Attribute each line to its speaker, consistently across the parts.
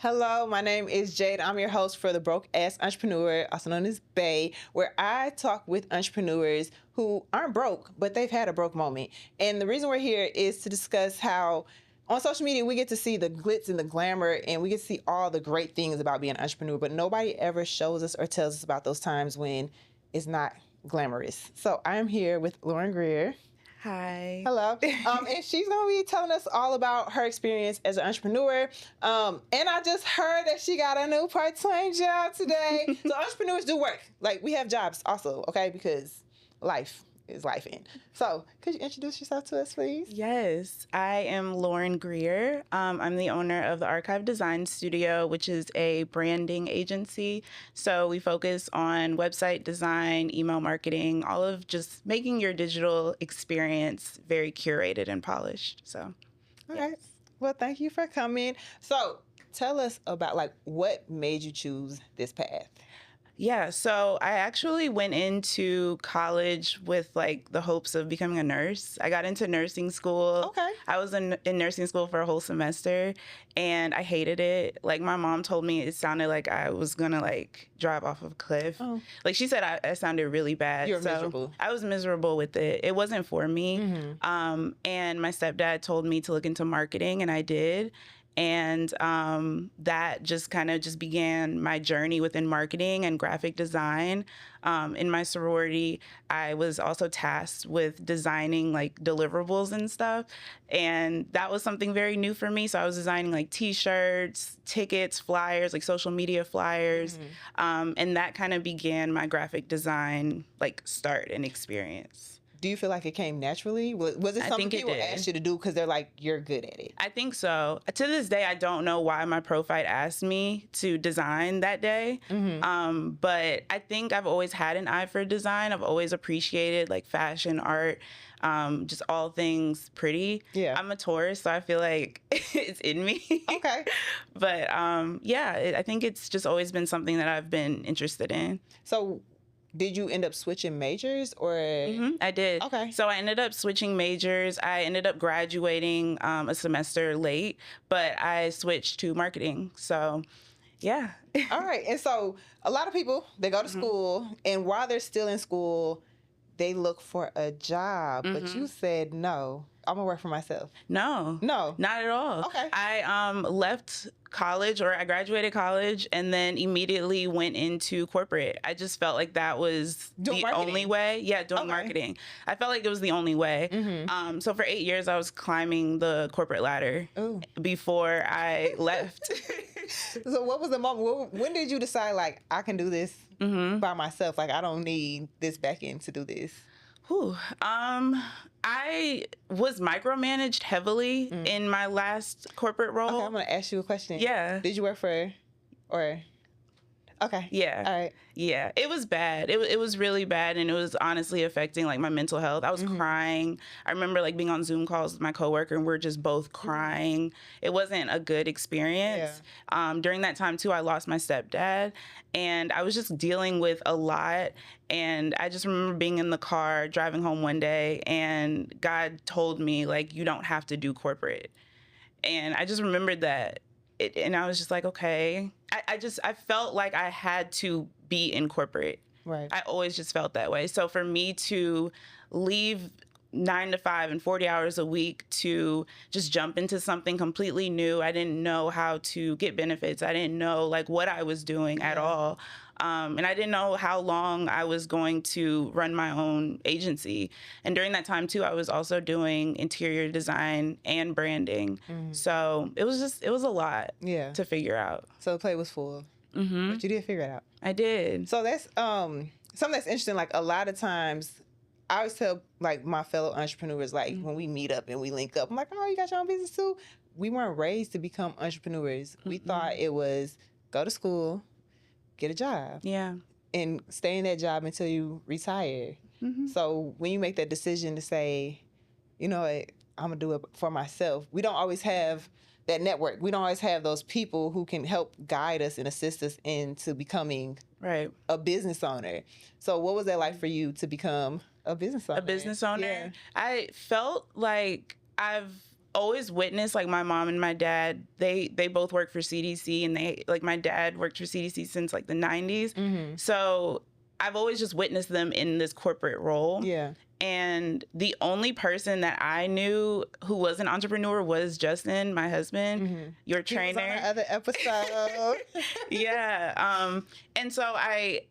Speaker 1: Hello, my name is Jade. I'm your host for the Broke Ass Entrepreneur, also known as Bay, where I talk with entrepreneurs who aren't broke, but they've had a broke moment. And the reason we're here is to discuss how on social media we get to see the glitz and the glamour, and we get to see all the great things about being an entrepreneur, but nobody ever shows us or tells us about those times when it's not glamorous. So I'm here with Lauren Grier.
Speaker 2: Hi.
Speaker 1: Hello. And she's going to be telling us all about her experience as an entrepreneur. And I just heard that she got a new part-time job today. So entrepreneurs do work. Like, we have jobs also, okay? Because life is life in. So could you introduce yourself to us, please?
Speaker 2: Yes, I am Lauren Grier. I'm the owner of the Archive Design Studio, which is a branding agency. So we focus on website design, email marketing, all of just making your digital experience very curated and polished. So,
Speaker 1: Okay.
Speaker 2: yes.
Speaker 1: Well, thank you for coming. So tell us about, like, what made you choose this path?
Speaker 2: Yeah, so I actually went into college with like the hopes of becoming a nurse. I got into nursing school.
Speaker 1: Okay.
Speaker 2: I was in nursing school for a whole semester and I hated it. Like my mom told me it sounded like I was gonna like drive off of a cliff.
Speaker 1: Oh.
Speaker 2: Like she said I sounded really bad.
Speaker 1: You were miserable.
Speaker 2: I was miserable with it. It wasn't for me.
Speaker 1: Mm-hmm.
Speaker 2: And my stepdad told me to look into marketing and I did. And that just kind of just began my journey within marketing and graphic design. In my sorority, I was also tasked with designing like deliverables and stuff. And that was something very new for me. So I was designing like T-shirts, tickets, flyers, like social media flyers. And that kind of began my graphic design like start and experience.
Speaker 1: Do you feel like it came naturally? Was it something people asked you to do because they're like, you're good at it?
Speaker 2: I think so. To this day, I don't know why my profile asked me to design that day. But I think I've always had an eye for design. I've always appreciated like fashion, art, just all things pretty.
Speaker 1: Yeah.
Speaker 2: I'm a Taurus, so I feel like it's in me.
Speaker 1: Okay.
Speaker 2: But yeah, I think it's just always been something that I've been interested in.
Speaker 1: So did you end up switching majors or?
Speaker 2: I did.
Speaker 1: Okay.
Speaker 2: So I ended up switching majors. I ended up graduating a semester late, but I switched to marketing. So, yeah.
Speaker 1: All right. And so a lot of people, they go to school, and while they're still in school, they look for a job. But you said, no, I'm going to work for myself.
Speaker 2: No.
Speaker 1: No.
Speaker 2: Not at all.
Speaker 1: Okay.
Speaker 2: I left college, or I graduated college and then immediately went into corporate. I just felt like that was the only way. Yeah, doing marketing. I felt like it was the only way. So for 8 years, I was climbing the corporate ladder before I left.
Speaker 1: So what was the moment? When did you decide, like, I can do this by myself? Like, I don't need this back end to do this.
Speaker 2: I was micromanaged heavily in my last corporate role.
Speaker 1: Okay, I'm going to ask you a question.
Speaker 2: Yeah.
Speaker 1: Did you work for, or? Okay.
Speaker 2: Yeah.
Speaker 1: All right.
Speaker 2: Yeah. It was bad. It was really bad, and it was honestly affecting like my mental health. I was crying. I remember like being on Zoom calls with my coworker, and we're just both crying. It wasn't a good experience. Yeah. During that time too, I lost my stepdad, and I was just dealing with a lot. And I just remember being in the car driving home one day, and God told me like, you don't have to do corporate. And I just remembered that. And I was just like, okay. I felt like I had to be in corporate.
Speaker 1: Right.
Speaker 2: I always just felt that way. So for me to leave 9 to 5 and 40 hours a week to just jump into something completely new, I didn't know how to get benefits. I didn't know like what I was doing at all. And I didn't know how long I was going to run my own agency. And during that time, too, I was also doing interior design and branding. So it was a lot to figure out.
Speaker 1: So the plate was full. But you did figure it out.
Speaker 2: I did.
Speaker 1: So that's something that's interesting. Like, a lot of times, I always tell like my fellow entrepreneurs, like when we meet up and we link up, I'm like, oh, you got your own business too? We weren't raised to become entrepreneurs. We thought it was go to school, get a job.
Speaker 2: Yeah.
Speaker 1: And stay in that job until you retire. So when you make that decision to say, you know what, I'm going to do it for myself, we don't always have that network. We don't always have those people who can help guide us and assist us into becoming a business owner. So what was that like for you to become a business owner?
Speaker 2: A business owner?
Speaker 1: Yeah.
Speaker 2: I felt like always witnessed, like, my mom and my dad, they both work for CDC, and they, like, my dad worked for CDC since, like, the 90s.
Speaker 1: Mm-hmm.
Speaker 2: So I've always just witnessed them in this corporate role.
Speaker 1: Yeah.
Speaker 2: And the only person that I knew who was an entrepreneur was Justin, my husband, your trainer.
Speaker 1: He was on the other episode.
Speaker 2: Yeah. And so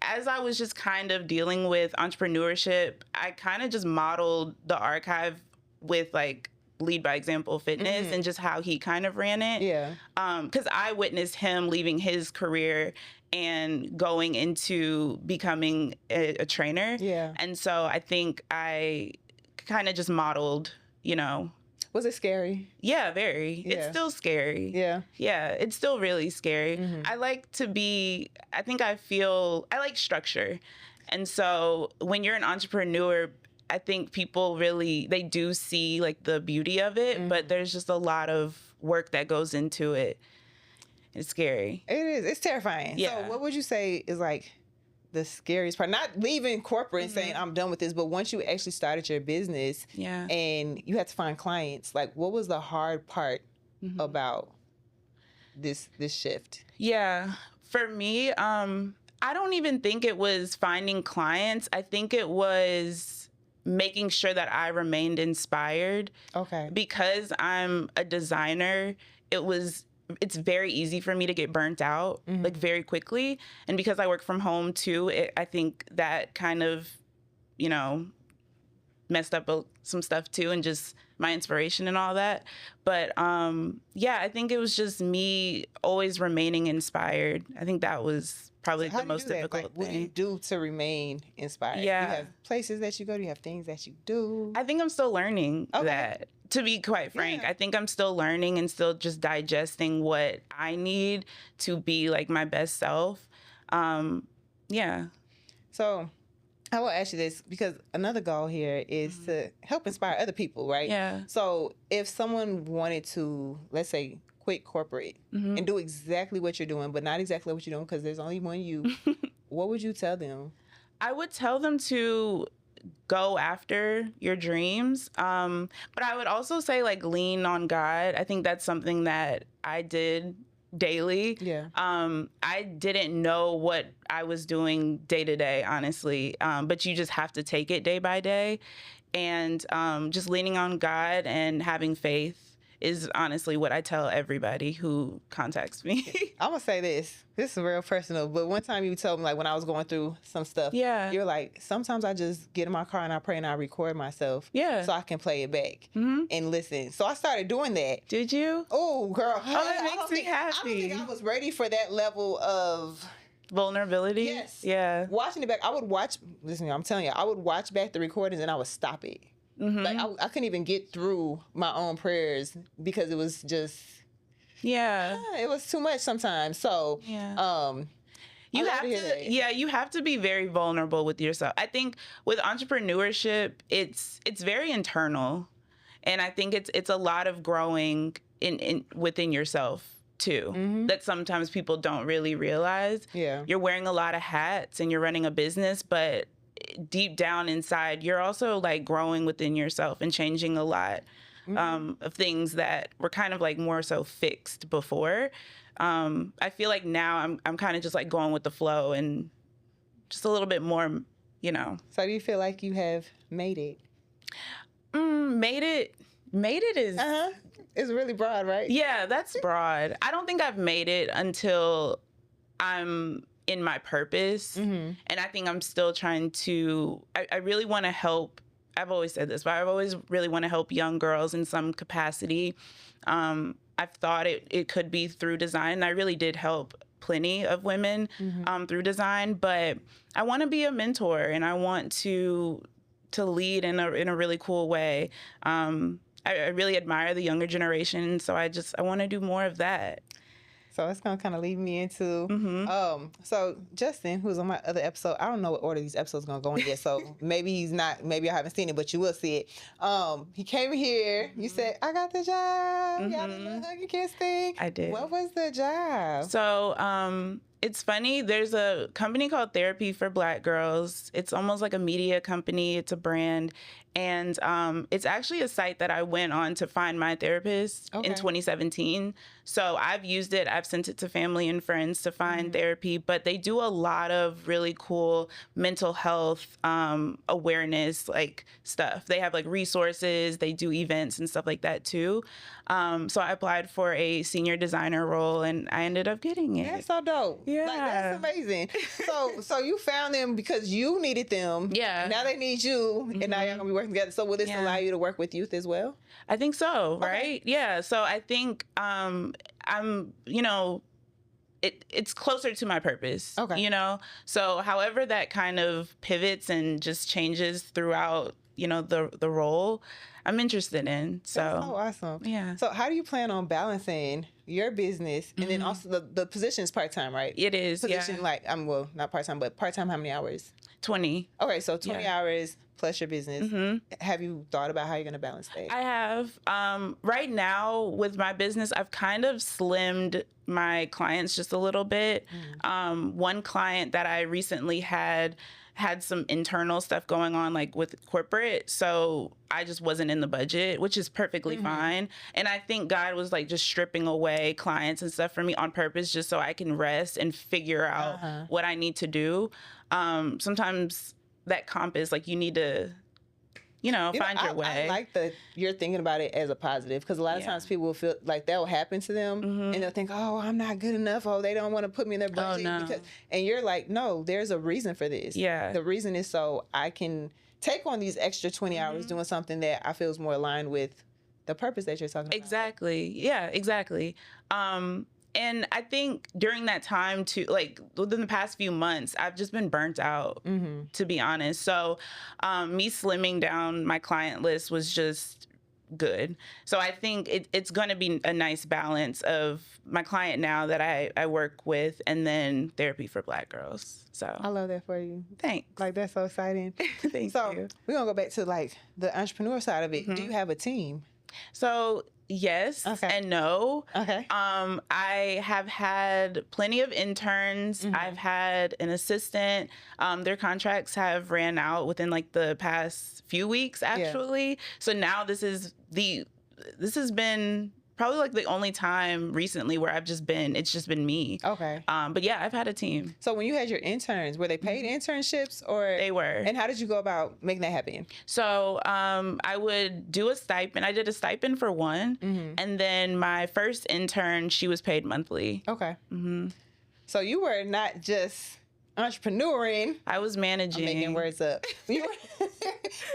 Speaker 2: as I was just kind of dealing with entrepreneurship, I kind of just modeled the archive with, like, lead by example fitness and just how he kind of ran it.
Speaker 1: Yeah.
Speaker 2: Because I witnessed him leaving his career and going into becoming a trainer.
Speaker 1: Yeah.
Speaker 2: And so I think I kind of just modeled, you know.
Speaker 1: Was it scary?
Speaker 2: Yeah, very.
Speaker 1: Yeah.
Speaker 2: It's still scary.
Speaker 1: Yeah.
Speaker 2: Yeah, it's still really scary. I like I like structure. And so when you're an entrepreneur, I think people really, they do see, like, the beauty of it, but there's just a lot of work that goes into it. It's scary.
Speaker 1: It is. It's terrifying.
Speaker 2: Yeah.
Speaker 1: So what would you say is, like, the scariest part? Not leaving corporate and saying, I'm done with this, but once you actually started your business and you had to find clients, like, what was the hard part about this shift?
Speaker 2: Yeah. For me, I don't even think it was finding clients. I think it was making sure that I remained inspired.
Speaker 1: Okay.
Speaker 2: Because I'm a designer, it's very easy for me to get burnt out, like, very quickly. And because I work from home too, I think that kind of, you know, messed up some stuff too, and just my inspiration and all that. But yeah, I think it was just me always remaining inspired. I think that was probably the most difficult thing.
Speaker 1: What do you do to remain inspired?
Speaker 2: Yeah.
Speaker 1: You have places that you go to, you have things that you do.
Speaker 2: I think I'm still learning that. To be quite frank, I think I'm still learning and still just digesting what I need to be, like, my best self. Yeah.
Speaker 1: So I will ask you this, because another goal here is to help inspire other people, right?
Speaker 2: Yeah.
Speaker 1: So if someone wanted to, let's say, quit corporate and do exactly what you're doing, but not exactly what you're doing because there's only one you, what would you tell them?
Speaker 2: I would tell them to go after your dreams. But I would also say, like, lean on God. I think that's something that I did daily.
Speaker 1: Yeah.
Speaker 2: I didn't know what I was doing day to day, honestly. But you just have to take it day by day. And just leaning on God and having faith is honestly what I tell everybody who contacts me.
Speaker 1: I'm going to say this. This is real personal, but one time you told me, like, when I was going through some stuff, you're like, sometimes I just get in my car and I pray and I record myself so I can play it back and listen. So I started doing that.
Speaker 2: Did you?
Speaker 1: Oh, girl.
Speaker 2: Oh, that makes me happy.
Speaker 1: I don't think I was ready for that level of
Speaker 2: vulnerability.
Speaker 1: Yes.
Speaker 2: Yeah.
Speaker 1: Watching it back, I would watch, listen, I'm telling you, I would watch back the recordings and I would stop it. Like, I couldn't even get through my own prayers because it was just, it was too much sometimes. So,
Speaker 2: you have to be very vulnerable with yourself. I think with entrepreneurship, it's very internal, and I think it's a lot of growing in within yourself too, that sometimes people don't really realize.
Speaker 1: Yeah.
Speaker 2: You're wearing a lot of hats and you're running a business, but deep down inside, you're also, like, growing within yourself and changing a lot of things that were kind of, like, more so fixed before. I feel like now I'm kind of just, like, going with the flow and just a little bit more, you know.
Speaker 1: So do you feel like you have made it?
Speaker 2: Made it is...
Speaker 1: It's really broad, right?
Speaker 2: Yeah, that's broad. I don't think I've made it until I'm in my purpose. And I think I'm still trying to, I really want to help. I've always said this, but I always really want to help young girls in some capacity. I've thought it could be through design, and I really did help plenty of women through design, but I want to be a mentor and I want to lead in a really cool way. I really admire the younger generation, so I want to do more of that.
Speaker 1: So it's going to kind of lead me into, so Justin, who's on my other episode, I don't know what order these episodes going to go in yet, so maybe I haven't seen it, but you will see it. He came here, you said, I got the job, y'all did the hug and kiss thing.
Speaker 2: I did.
Speaker 1: What was the job?
Speaker 2: So It's funny. There's a company called Therapy for Black Girls. It's almost like a media company. It's a brand. And it's actually a site that I went on to find my therapist in 2017. So I've used it. I've sent it to family and friends to find therapy. But they do a lot of really cool mental health awareness like stuff. They have like resources. They do events and stuff like that too. So I applied for a senior designer role and I ended up getting it.
Speaker 1: That's so dope.
Speaker 2: Yeah.
Speaker 1: Like, that's amazing. So you found them because you needed them.
Speaker 2: Yeah.
Speaker 1: Now they need you, and now y'all gonna be working together. So will this allow you to work with youth as well?
Speaker 2: I think so, right? Yeah. So I think I'm, it's closer to my purpose.
Speaker 1: Okay.
Speaker 2: So however that kind of pivots and just changes throughout, the role, I'm interested in. So
Speaker 1: That's so awesome.
Speaker 2: Yeah.
Speaker 1: So how do you plan on balancing your business and then also the position is part-time, right?
Speaker 2: It is.
Speaker 1: Position like not part-time, but part-time how many hours?
Speaker 2: 20.
Speaker 1: Okay, so 20 hours plus your business. Have you thought about how you're going to balance that?
Speaker 2: I have. Right now with my business, I've kind of slimmed my clients just a little bit. One client that I recently had some internal stuff going on like with corporate, so I just wasn't in the budget, which is perfectly fine. And I think God was like just stripping away clients and stuff for me on purpose just so I can rest and figure out what I need to do. Sometimes that comp is like you need to find your way.
Speaker 1: I like that you're thinking about it as a positive, because a lot of times people will feel like that will happen to them and they'll think, oh, I'm not good enough. Oh, they don't want to put me in their budget.
Speaker 2: Oh, no.
Speaker 1: And you're like, no, there's a reason for this.
Speaker 2: Yeah.
Speaker 1: The reason is so I can take on these extra 20 hours doing something that I feel is more aligned with the purpose that you're talking about.
Speaker 2: Exactly. Yeah, exactly. And I think during that time too, like within the past few months, I've just been burnt out, to be honest. So me slimming down my client list was just good. So I think it's going to be a nice balance of my client now that I work with and then Therapy for Black Girls. So
Speaker 1: I love that for you.
Speaker 2: Thanks.
Speaker 1: Like, that's so exciting.
Speaker 2: Thank
Speaker 1: so
Speaker 2: you.
Speaker 1: We're going to go back to like the entrepreneur side of it. Do you have a team?
Speaker 2: So yes and no.
Speaker 1: Okay.
Speaker 2: I have had plenty of interns. I've had an assistant. Their contracts have ran out within like the past few weeks, actually. So now this has been probably like the only time recently where it's just been me.
Speaker 1: Okay.
Speaker 2: But yeah, I've had a team.
Speaker 1: So when you had your interns, were they paid internships or?
Speaker 2: They were.
Speaker 1: And how did you go about making that happen?
Speaker 2: So I would do a stipend. I did a stipend for one. And then my first intern, she was paid monthly.
Speaker 1: Okay. So you were not just entrepreneuring.
Speaker 2: I was managing.
Speaker 1: I'm making words up.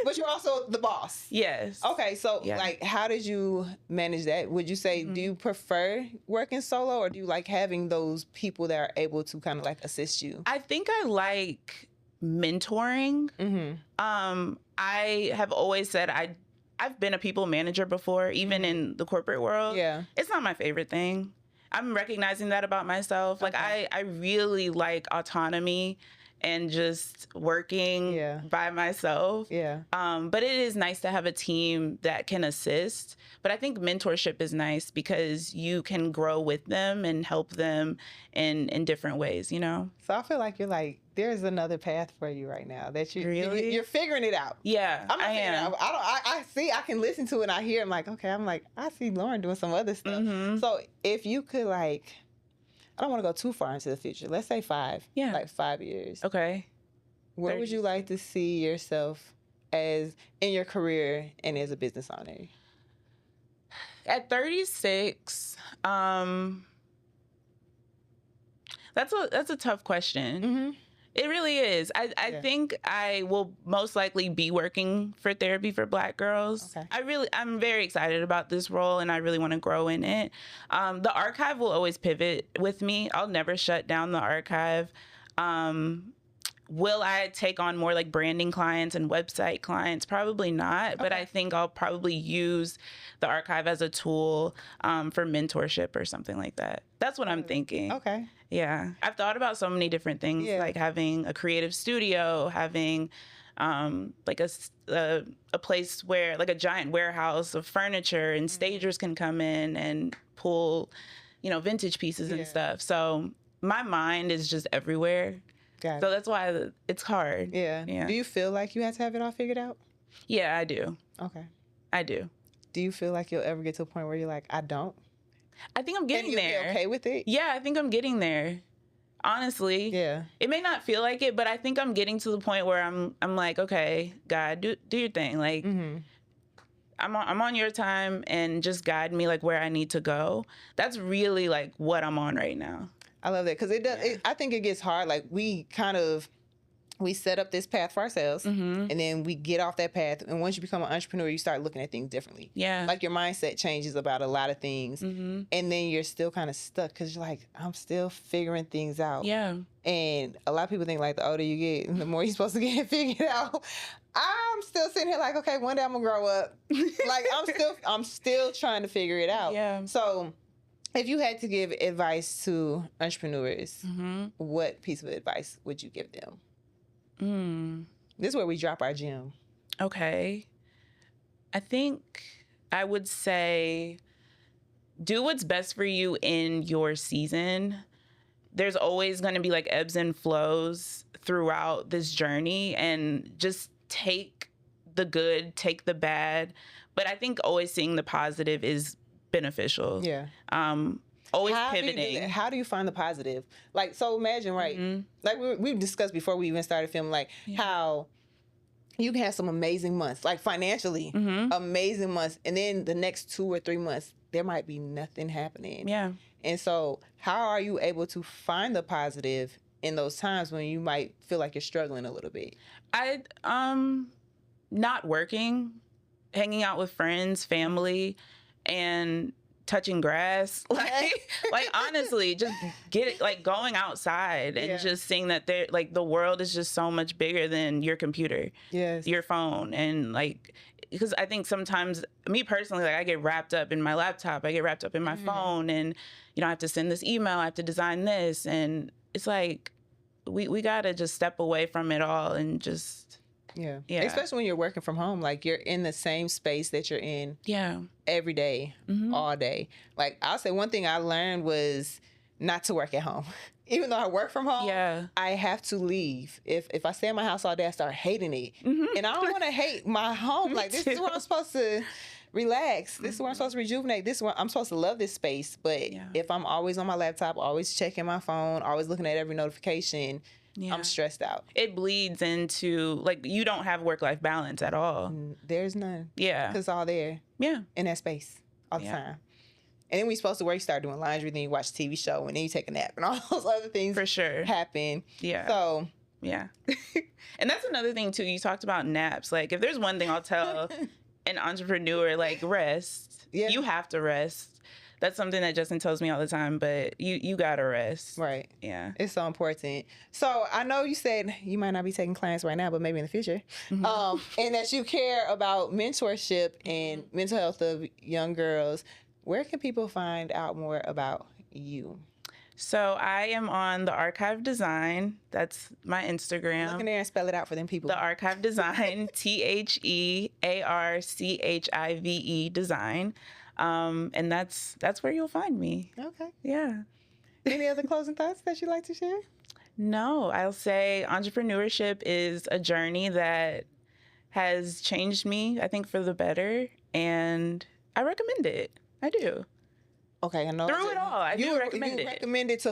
Speaker 1: But you're also the boss.
Speaker 2: Yes.
Speaker 1: Okay, so like, how did you manage that? Would you say, do you prefer working solo, or do you like having those people that are able to kind of like assist you?
Speaker 2: I think I like mentoring. I have always said I've been a people manager before, even in the corporate world.
Speaker 1: Yeah.
Speaker 2: It's not my favorite thing. I'm recognizing that about myself. Like I really like autonomy and just working by myself. Yeah. But it is nice to have a team that can assist. But I think mentorship is nice because you can grow with them and help them in different ways, So
Speaker 1: I feel like you're like, there's another path for you right now that you're figuring it out.
Speaker 2: Yeah,
Speaker 1: I am. I can listen to it and I hear, I see Lauren doing some other stuff. So if you could I don't want to go too far into the future. Let's say 5. Yeah. Like 5 years.
Speaker 2: Okay.
Speaker 1: Where would you like to see yourself as in your career and as a business owner?
Speaker 2: At 36, that's a tough question. It really is. I think I will most likely be working for Therapy for Black Girls. Okay. I'm very excited about this role and I really want to grow in it. The archive will always pivot with me. I'll never shut down the archive. Will I take on more like branding clients and website clients? Probably not, but I think I'll probably use the archive as a tool for mentorship or something like that. That's what I'm thinking. Okay. Yeah. I've thought about so many different things, like having a creative studio, having like a place where like a giant warehouse of furniture and stagers can come in and pull, vintage pieces and stuff. So my mind is just everywhere.
Speaker 1: Got
Speaker 2: So
Speaker 1: it.
Speaker 2: that's why it's hard.
Speaker 1: Yeah.
Speaker 2: Yeah.
Speaker 1: Do you feel like you have to have it all figured out?
Speaker 2: Yeah, I do.
Speaker 1: Okay.
Speaker 2: I do.
Speaker 1: Do you feel like you'll ever get to a point where you're like, I don't?
Speaker 2: I think I'm getting
Speaker 1: And you'll
Speaker 2: there.
Speaker 1: be okay with it?
Speaker 2: Yeah, I think I'm getting there. Honestly.
Speaker 1: Yeah.
Speaker 2: It may not feel like it, but I think I'm getting to the point where I'm like, okay, God, do your thing. Like, I'm on your time, and just guide me like where I need to go. That's really like what I'm on right now.
Speaker 1: I love that because it does. I think it gets hard. Like we set up this path for ourselves, and then we get off that path. And once you become an entrepreneur, you start looking at things differently.
Speaker 2: Yeah,
Speaker 1: like your mindset changes about a lot of things, and then you're still kind of stuck because you're like, I'm still figuring things out.
Speaker 2: Yeah,
Speaker 1: and a lot of people think like the older you get, the more you're supposed to get it figured out. I'm still sitting here like, okay, one day I'm gonna grow up. Like I'm still trying to figure it out.
Speaker 2: Yeah.
Speaker 1: So, if you had to give advice to entrepreneurs, what piece of advice would you give them? This is where we drop our gem.
Speaker 2: Okay. I think I would say do what's best for you in your season. There's always going to be like ebbs and flows throughout this journey, and just take the good, take the bad. But I think always seeing the positive is beneficial.
Speaker 1: Yeah.
Speaker 2: Always pivoting.
Speaker 1: How do you find the positive? Like, so imagine, right? Like we've discussed before we even started filming, like how you can have some amazing months, like financially, amazing months. And then the next 2 or 3 months, there might be nothing happening.
Speaker 2: Yeah.
Speaker 1: And so how are you able to find the positive in those times when you might feel like you're struggling a little bit?
Speaker 2: Not working, hanging out with friends, family, and touching grass. Like honestly, just going outside and just seeing that the world is just so much bigger than your computer, your phone. And like, because I think sometimes, me personally, like I get wrapped up in my laptop, I get wrapped up in my phone, and I have to send this email, I have to design this, and it's like we gotta just step away from it all and just yeah.
Speaker 1: Especially when you're working from home, like you're in the same space that you're in every day, all day. Like I'll say one thing I learned was not to work at home. Even though I work from home, I have to leave. If I stay in my house all day, I start hating it. And I don't want to hate my home. Like this is where I'm supposed to relax. This is where I'm supposed to rejuvenate. This is where I'm supposed to love this space. But if I'm always on my laptop, always checking my phone, always looking at every notification, I'm stressed out.
Speaker 2: It bleeds into, like, you don't have work-life balance at all.
Speaker 1: There's none.
Speaker 2: Yeah.
Speaker 1: Because it's all there.
Speaker 2: Yeah.
Speaker 1: In that space all the time. And then we supposed to work, you start doing laundry, then you watch a TV show, and then you take a nap, and all those other things
Speaker 2: for sure
Speaker 1: happen.
Speaker 2: Yeah.
Speaker 1: So.
Speaker 2: Yeah. And that's another thing, too. You talked about naps. Like, if there's one thing I'll tell an entrepreneur, like, rest. Yeah. You have to rest. That's something that Justin tells me all the time, but you gotta rest.
Speaker 1: Right.
Speaker 2: Yeah.
Speaker 1: It's so important. So I know you said you might not be taking clients right now, but maybe in the future. And that you care about mentorship and mental health of young girls. Where can people find out more about you?
Speaker 2: So I am on The Archive Design. That's my Instagram.
Speaker 1: Look in there and spell it out for them people.
Speaker 2: The Archive Design, TheArchive Design. And that's where you'll find me.
Speaker 1: Okay.
Speaker 2: Yeah.
Speaker 1: Any other closing thoughts that you'd like to share?
Speaker 2: No, I'll say entrepreneurship is a journey that has changed me, I think, for the better. And I recommend it. I do.
Speaker 1: Okay, I know.
Speaker 2: Through it all, I do recommend it.
Speaker 1: You recommend it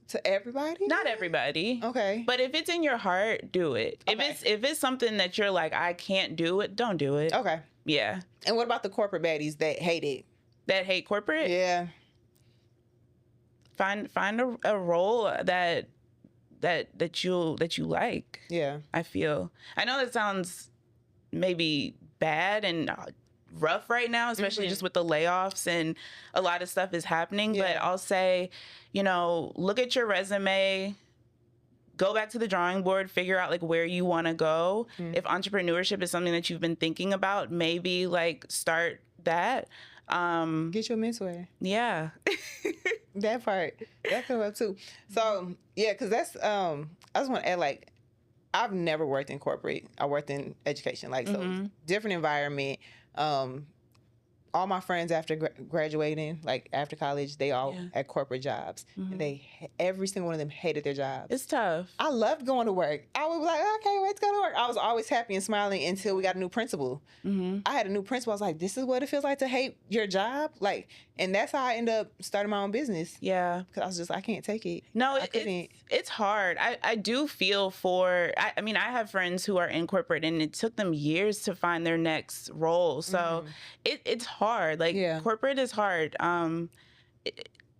Speaker 1: to everybody?
Speaker 2: Not everybody.
Speaker 1: Okay.
Speaker 2: But if it's in your heart, do it. Okay. If it's something that you're like, I can't do it, don't do it.
Speaker 1: Okay.
Speaker 2: Yeah.
Speaker 1: And what about the corporate baddies that hate it?
Speaker 2: That hate corporate?
Speaker 1: Yeah.
Speaker 2: Find a role that you like.
Speaker 1: Yeah.
Speaker 2: I feel. I know that sounds maybe bad and rough right now, especially just with the layoffs and a lot of stuff is happening. Yeah. But I'll say, look at your resume, go back to the drawing board, figure out like where you want to go. If entrepreneurship is something that you've been thinking about, maybe like start that.
Speaker 1: Get your mentor.
Speaker 2: Yeah.
Speaker 1: That part. That comes up too. So yeah, because that's I just want to add, like, I've never worked in corporate. I worked in education, like, so different environment. all my friends after graduating, like after college, they all
Speaker 2: Yeah.
Speaker 1: had corporate jobs, and every single one of them hated their jobs.
Speaker 2: It's tough.
Speaker 1: I loved going to work. I was like, okay, let's go to work. I was always happy and smiling until we got a new principal. I had a new principal. I was like, this is what it feels like to hate your job. Like, and that's how I ended up starting my own business.
Speaker 2: Yeah.
Speaker 1: Because I was just, I can't take it.
Speaker 2: No, it's hard. I do feel for, I mean, I have friends who are in corporate and it took them years to find their next role. So it's hard. Like corporate is hard.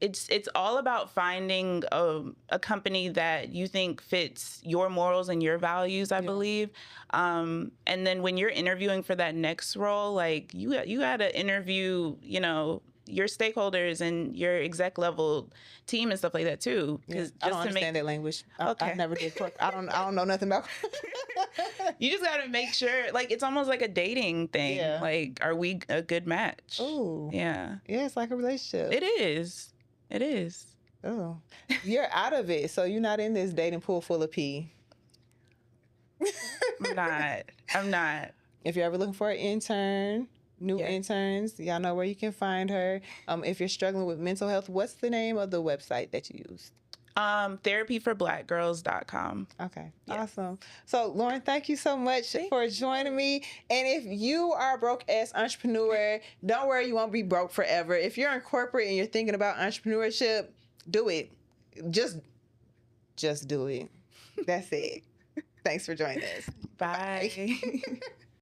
Speaker 2: It's all about finding a company that you think fits your morals and your values, I believe. And then when you're interviewing for that next role, like you got to interview, you know, your stakeholders and your exec level team and stuff like that too. Because
Speaker 1: I don't understand that language. I never did. I don't know nothing about.
Speaker 2: You just got to make sure, like, it's almost like a dating thing.
Speaker 1: Yeah.
Speaker 2: Like, are we a good match?
Speaker 1: Ooh.
Speaker 2: Yeah.
Speaker 1: Yeah, it's like a relationship.
Speaker 2: It is. It is.
Speaker 1: Oh, you're out of it, so you're not in this dating pool full of pee.
Speaker 2: I'm not.
Speaker 1: If you're ever looking for an intern, new interns, y'all know where you can find her. If you're struggling with mental health, what's the name of the website that you used?
Speaker 2: Therapyforblackgirls.com.
Speaker 1: Okay. Yes. Awesome. So, Lauren, thank you so much for joining me. And if you are a broke-ass entrepreneur, don't worry, you won't be broke forever. If you're in corporate and you're thinking about entrepreneurship, do it. Just do it. That's it. Thanks for joining us.
Speaker 2: Bye.